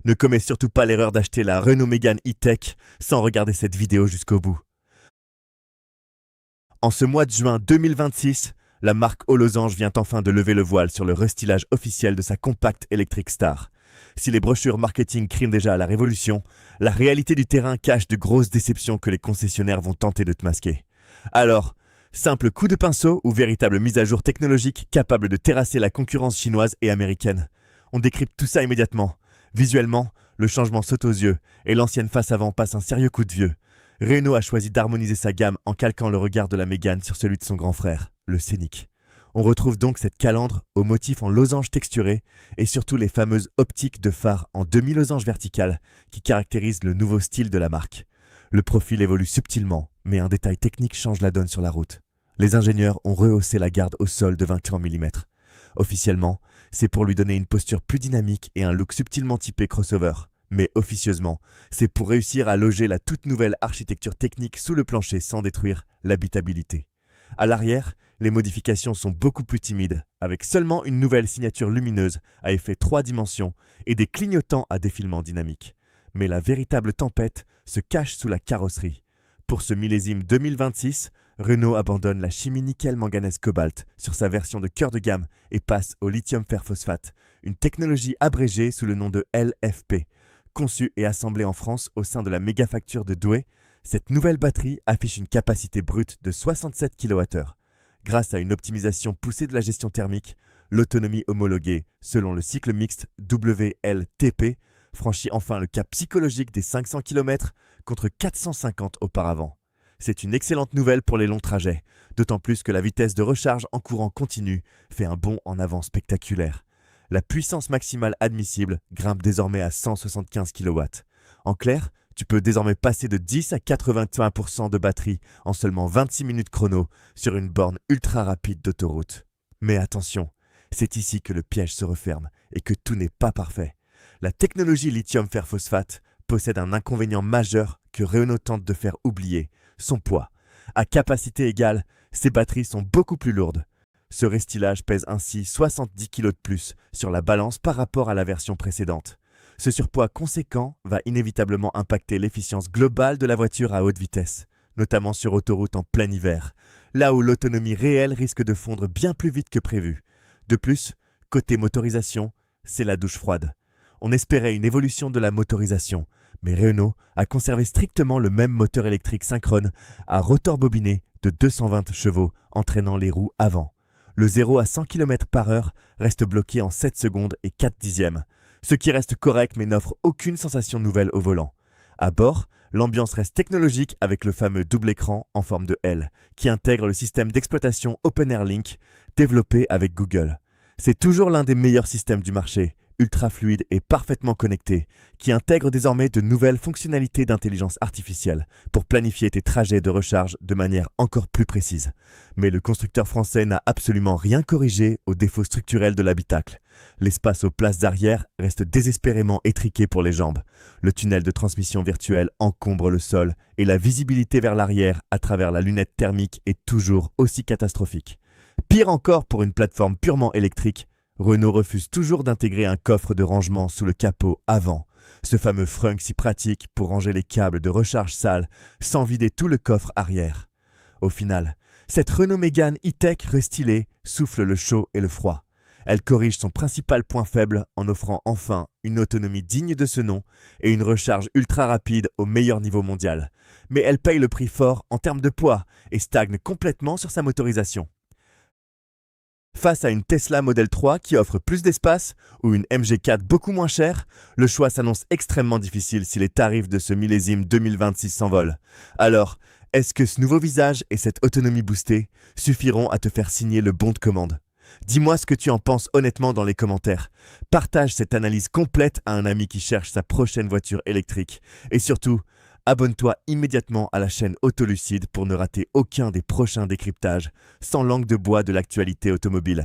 Ne commets surtout pas l'erreur d'acheter la Renault Mégane E-Tech sans regarder cette vidéo jusqu'au bout. En ce mois de juin 2026, la marque aux losanges vient enfin de lever le voile sur le restylage officiel de sa compacte électrique Star. Si les brochures marketing crient déjà à la révolution, la réalité du terrain cache de grosses déceptions que les concessionnaires vont tenter de te masquer. Alors, simple coup de pinceau ou véritable mise à jour technologique capable de terrasser la concurrence chinoise et américaine? On décrypte tout ça immédiatement. Visuellement, le changement saute aux yeux et l'ancienne face avant passe un sérieux coup de vieux. Renault a choisi d'harmoniser sa gamme en calquant le regard de la Mégane sur celui de son grand frère, le Scénic. On retrouve donc cette calandre aux motifs en losange texturé et surtout les fameuses optiques de phare en demi-losange verticale qui caractérisent le nouveau style de la marque. Le profil évolue subtilement, mais un détail technique change la donne sur la route. Les ingénieurs ont rehaussé la garde au sol de 21 mm. Officiellement, c'est pour lui donner une posture plus dynamique et un look subtilement typé crossover. Mais officieusement, c'est pour réussir à loger la toute nouvelle architecture technique sous le plancher sans détruire l'habitabilité. À l'arrière, les modifications sont beaucoup plus timides, avec seulement une nouvelle signature lumineuse à effet 3 dimensions et des clignotants à défilement dynamique. Mais la véritable tempête se cache sous la carrosserie. Pour ce millésime 2026, Renault abandonne la chimie nickel-manganèse-cobalt sur sa version de cœur de gamme et passe au lithium fer phosphate, une technologie abrégée sous le nom de LFP. Conçue et assemblée en France au sein de la mégafacture de Douai, cette nouvelle batterie affiche une capacité brute de 67 kWh. Grâce à une optimisation poussée de la gestion thermique, l'autonomie homologuée selon le cycle mixte WLTP franchit enfin le cap psychologique des 500 km contre 450 auparavant. C'est une excellente nouvelle pour les longs trajets, d'autant plus que la vitesse de recharge en courant continu fait un bond en avant spectaculaire. La puissance maximale admissible grimpe désormais à 175 kW. En clair, tu peux désormais passer de 10 à 81% de batterie en seulement 26 minutes chrono sur une borne ultra rapide d'autoroute. Mais attention, c'est ici que le piège se referme et que tout n'est pas parfait. La technologie lithium fer phosphate possède un inconvénient majeur que Renault tente de faire oublier, son poids. À capacité égale, ces batteries sont beaucoup plus lourdes. Ce restylage pèse ainsi 70 kg de plus sur la balance par rapport à la version précédente. Ce surpoids conséquent va inévitablement impacter l'efficience globale de la voiture à haute vitesse, notamment sur autoroute en plein hiver, là où l'autonomie réelle risque de fondre bien plus vite que prévu. De plus, côté motorisation, c'est la douche froide. On espérait une évolution de la motorisation, mais Renault a conservé strictement le même moteur électrique synchrone à rotor bobiné de 220 chevaux entraînant les roues avant. Le 0 à 100 km/h reste bloqué en 7 secondes et 4 dixièmes, ce qui reste correct mais n'offre aucune sensation nouvelle au volant. À bord, l'ambiance reste technologique avec le fameux double écran en forme de L, qui intègre le système d'exploitation OpenAirLink développé avec Google. C'est toujours l'un des meilleurs systèmes du marché, ultra fluide et parfaitement connecté, qui intègre désormais de nouvelles fonctionnalités d'intelligence artificielle pour planifier tes trajets de recharge de manière encore plus précise. Mais le constructeur français n'a absolument rien corrigé aux défauts structurels de l'habitacle. L'espace aux places d'arrière reste désespérément étriqué pour les jambes. Le tunnel de transmission virtuelle encombre le sol et la visibilité vers l'arrière à travers la lunette thermique est toujours aussi catastrophique. Pire encore pour une plateforme purement électrique, Renault refuse toujours d'intégrer un coffre de rangement sous le capot avant, ce fameux frunk si pratique pour ranger les câbles de recharge sales sans vider tout le coffre arrière. Au final, cette Renault Mégane E-Tech restylée souffle le chaud et le froid. Elle corrige son principal point faible en offrant enfin une autonomie digne de ce nom et une recharge ultra rapide au meilleur niveau mondial. Mais elle paye le prix fort en termes de poids et stagne complètement sur sa motorisation. Face à une Tesla Model 3 qui offre plus d'espace ou une MG4 beaucoup moins chère, le choix s'annonce extrêmement difficile si les tarifs de ce millésime 2026 s'envolent. Alors, est-ce que ce nouveau visage et cette autonomie boostée suffiront à te faire signer le bon de commande? Dis-moi ce que tu en penses honnêtement dans les commentaires. Partage cette analyse complète à un ami qui cherche sa prochaine voiture électrique. Et surtout, abonne-toi immédiatement à la chaîne Autolucide pour ne rater aucun des prochains décryptages sans langue de bois de l'actualité automobile.